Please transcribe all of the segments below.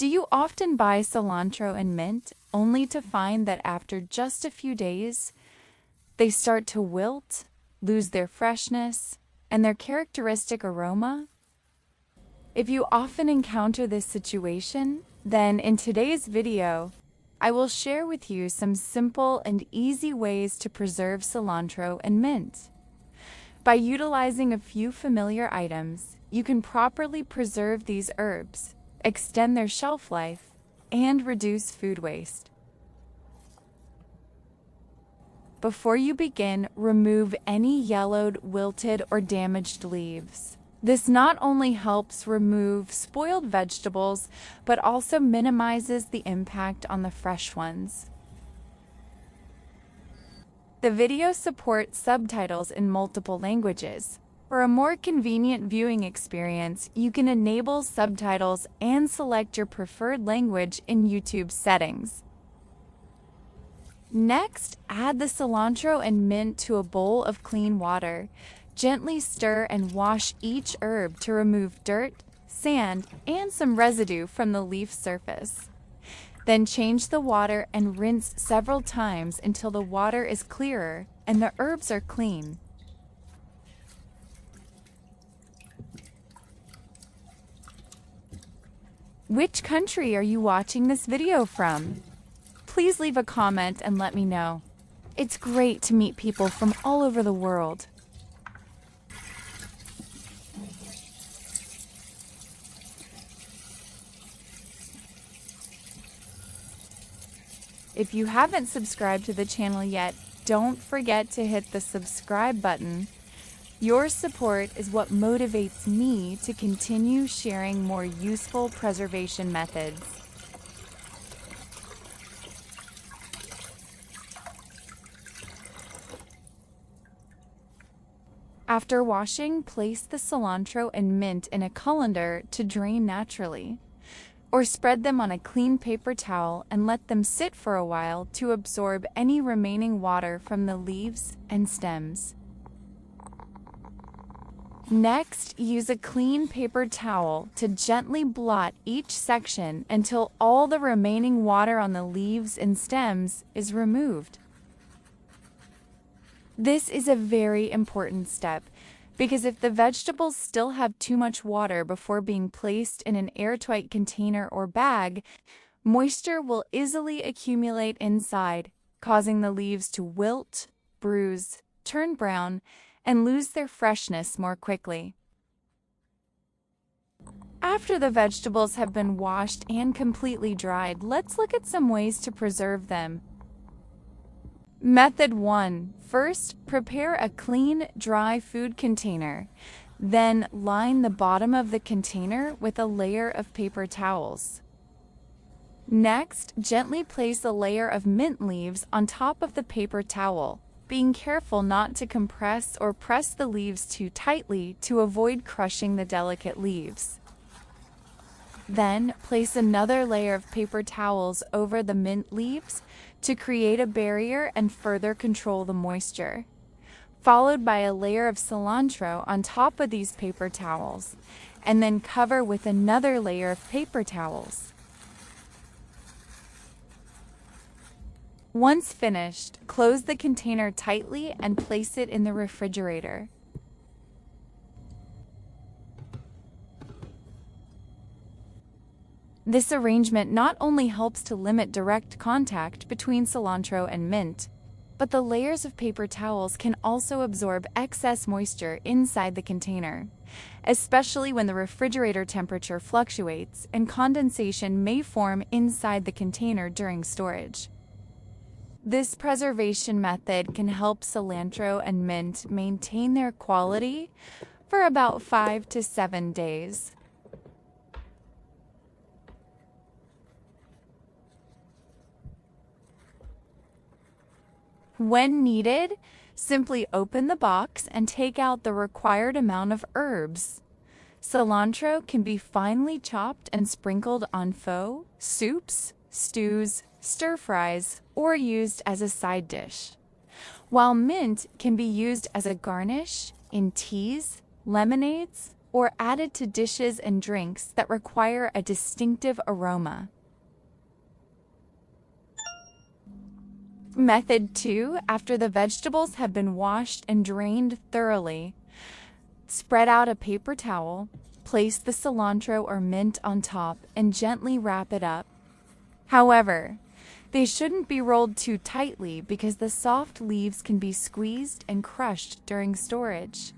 Do you often buy cilantro and mint only to find that after just a few days, they start to wilt, lose their freshness, and their characteristic aroma? If you often encounter this situation, then in today's video, I will share with you some simple and easy ways to preserve cilantro and mint. By utilizing a few familiar items, you can properly preserve these herbs, extend their shelf life, and reduce food waste. Before you begin, remove any yellowed, wilted, or damaged leaves. This not only helps remove spoiled vegetables, but also minimizes the impact on the fresh ones. The video supports subtitles in multiple languages. For a more convenient viewing experience, you can enable subtitles and select your preferred language in YouTube settings. Next, add the cilantro and mint to a bowl of clean water. Gently stir and wash each herb to remove dirt, sand, and some residue from the leaf surface. Then change the water and rinse several times until the water is clearer and the herbs are clean. Which country are you watching this video from? Please leave a comment and let me know. It's great to meet people from all over the world. If you haven't subscribed to the channel yet, don't forget to hit the subscribe button. Your support is what motivates me to continue sharing more useful preservation methods. After washing, place the cilantro and mint in a colander to drain naturally, or spread them on a clean paper towel and let them sit for a while to absorb any remaining water from the leaves and stems. Next, use a clean paper towel to gently blot each section until all the remaining water on the leaves and stems is removed. This is a very important step because if the vegetables still have too much water before being placed in an airtight container or bag, moisture will easily accumulate inside, causing the leaves to wilt, bruise, turn brown, and lose their freshness more quickly. After the vegetables have been washed and completely dried, let's look at some ways to preserve them. Method 1. First, prepare a clean, dry food container. Then, line the bottom of the container with a layer of paper towels. Next, gently place a layer of mint leaves on top of the paper towel, being careful not to compress or press the leaves too tightly to avoid crushing the delicate leaves. Then, place another layer of paper towels over the mint leaves to create a barrier and further control the moisture, followed by a layer of cilantro on top of these paper towels, and then cover with another layer of paper towels. Once finished, close the container tightly and place it in the refrigerator. This arrangement not only helps to limit direct contact between cilantro and mint, but the layers of paper towels can also absorb excess moisture inside the container, especially when the refrigerator temperature fluctuates and condensation may form inside the container during storage. This preservation method can help cilantro and mint maintain their quality for about 5 to 7 days. When needed, simply open the box and take out the required amount of herbs. Cilantro can be finely chopped and sprinkled on pho, soups, stews, stir-fries, or used as a side dish, while mint can be used as a garnish in teas, lemonades, or added to dishes and drinks that require a distinctive aroma. Method 2. After the vegetables have been washed and drained thoroughly, spread out a paper towel, place the cilantro or mint on top, and gently wrap it up. However, they shouldn't be rolled too tightly because the soft leaves can be squeezed and crushed during storage.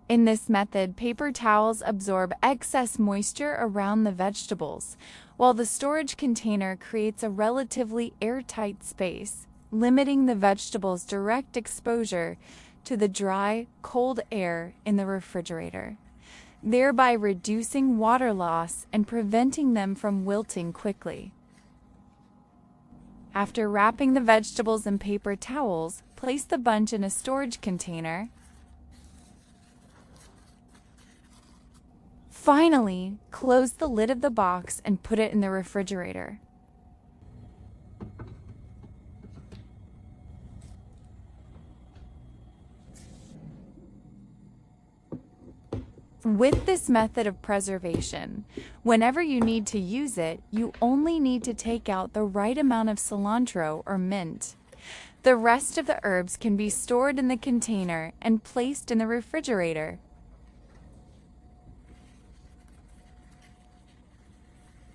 In this method, paper towels absorb excess moisture around the vegetables, while the storage container creates a relatively airtight space, limiting the vegetables' direct exposure to the dry, cold air in the refrigerator, thereby reducing water loss and preventing them from wilting quickly. After wrapping the vegetables in paper towels, place the bunch in a storage container. Finally, close the lid of the box and put it in the refrigerator. With this method of preservation, whenever you need to use it, you only need to take out the right amount of cilantro or mint. The rest of the herbs can be stored in the container and placed in the refrigerator.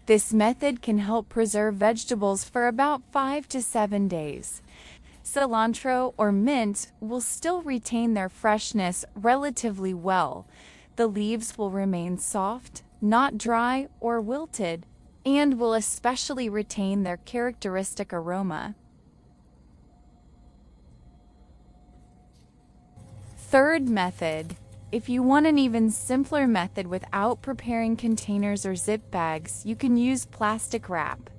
This method can help preserve vegetables for about 5 to 7 days. Cilantro or mint will still retain their freshness relatively well. The leaves will remain soft, not dry or wilted, and will especially retain their characteristic aroma. Third method. If you want an even simpler method without preparing containers or zip bags, you can use plastic wrap.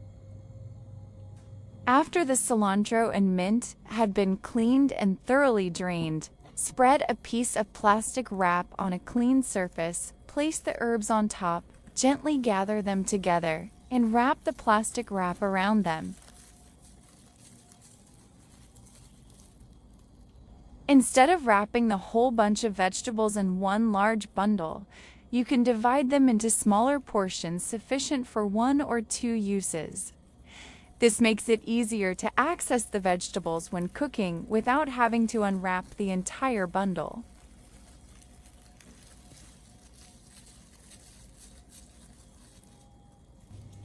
After the cilantro and mint had been cleaned and thoroughly drained, spread a piece of plastic wrap on a clean surface, place the herbs on top, gently gather them together, and wrap the plastic wrap around them. Instead of wrapping the whole bunch of vegetables in one large bundle, you can divide them into smaller portions sufficient for 1 or 2 uses. This makes it easier to access the vegetables when cooking without having to unwrap the entire bundle.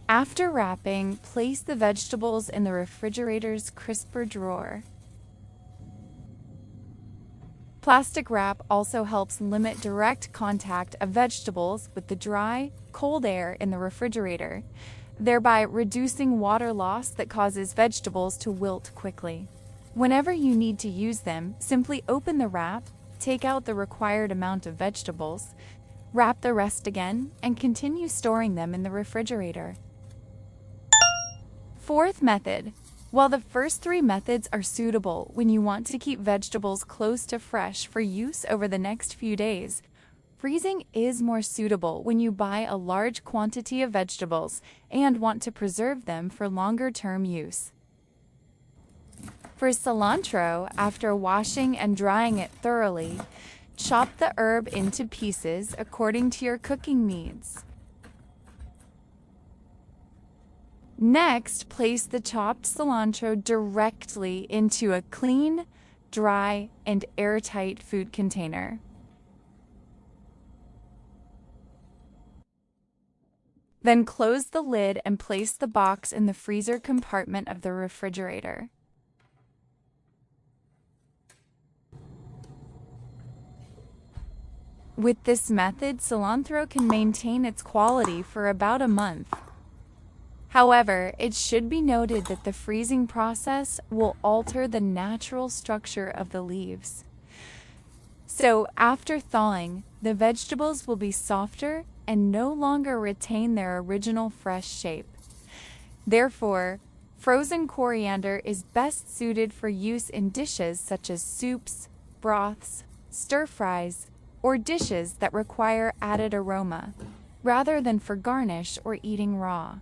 After wrapping, place the vegetables in the refrigerator's crisper drawer. Plastic wrap also helps limit direct contact of vegetables with the dry, cold air in the refrigerator, thereby reducing water loss that causes vegetables to wilt quickly. Whenever you need to use them, simply open the wrap, take out the required amount of vegetables, wrap the rest again, and continue storing them in the refrigerator. Fourth method. While the first 3 methods are suitable when you want to keep vegetables close to fresh for use over the next few days, freezing is more suitable when you buy a large quantity of vegetables and want to preserve them for longer-term use. For cilantro, after washing and drying it thoroughly, chop the herb into pieces according to your cooking needs. Next, place the chopped cilantro directly into a clean, dry, and airtight food container. Then close the lid and place the box in the freezer compartment of the refrigerator. With this method, cilantro can maintain its quality for about a month. However, it should be noted that the freezing process will alter the natural structure of the leaves. So, after thawing, the vegetables will be softer and no longer retain their original fresh shape. Therefore, frozen coriander is best suited for use in dishes such as soups, broths, stir-fries, or dishes that require added aroma, rather than for garnish or eating raw.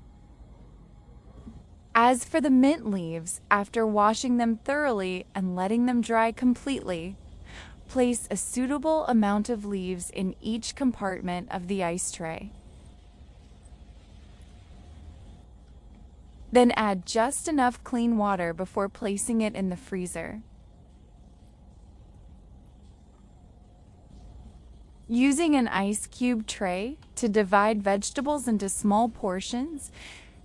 As for the mint leaves, after washing them thoroughly and letting them dry completely, Place a suitable amount of leaves in each compartment of the ice tray. Then add just enough clean water before placing it in the freezer. Using an ice cube tray to divide vegetables into small portions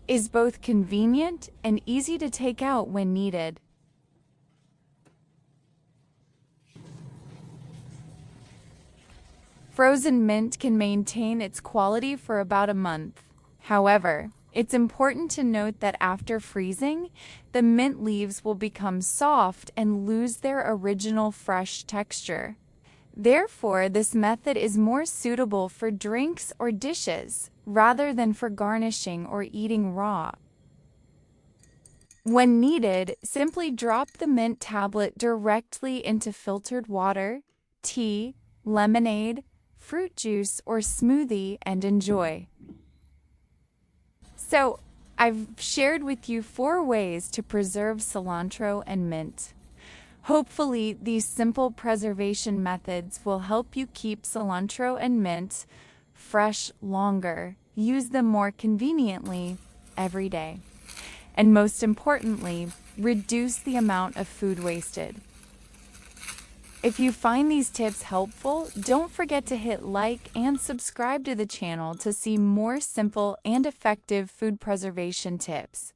is both convenient and easy to take out when needed. Frozen mint can maintain its quality for about a month. However, it's important to note that after freezing, the mint leaves will become soft and lose their original fresh texture. Therefore, this method is more suitable for drinks or dishes rather than for garnishing or eating raw. When needed, simply drop the mint tablet directly into filtered water, tea, lemonade, fruit juice, or smoothie and enjoy. So, I've shared with you 4 ways to preserve cilantro and mint. Hopefully, these simple preservation methods will help you keep cilantro and mint fresh longer, use them more conveniently every day, and most importantly, reduce the amount of food wasted. If you find these tips helpful, don't forget to hit like and subscribe to the channel to see more simple and effective food preservation tips.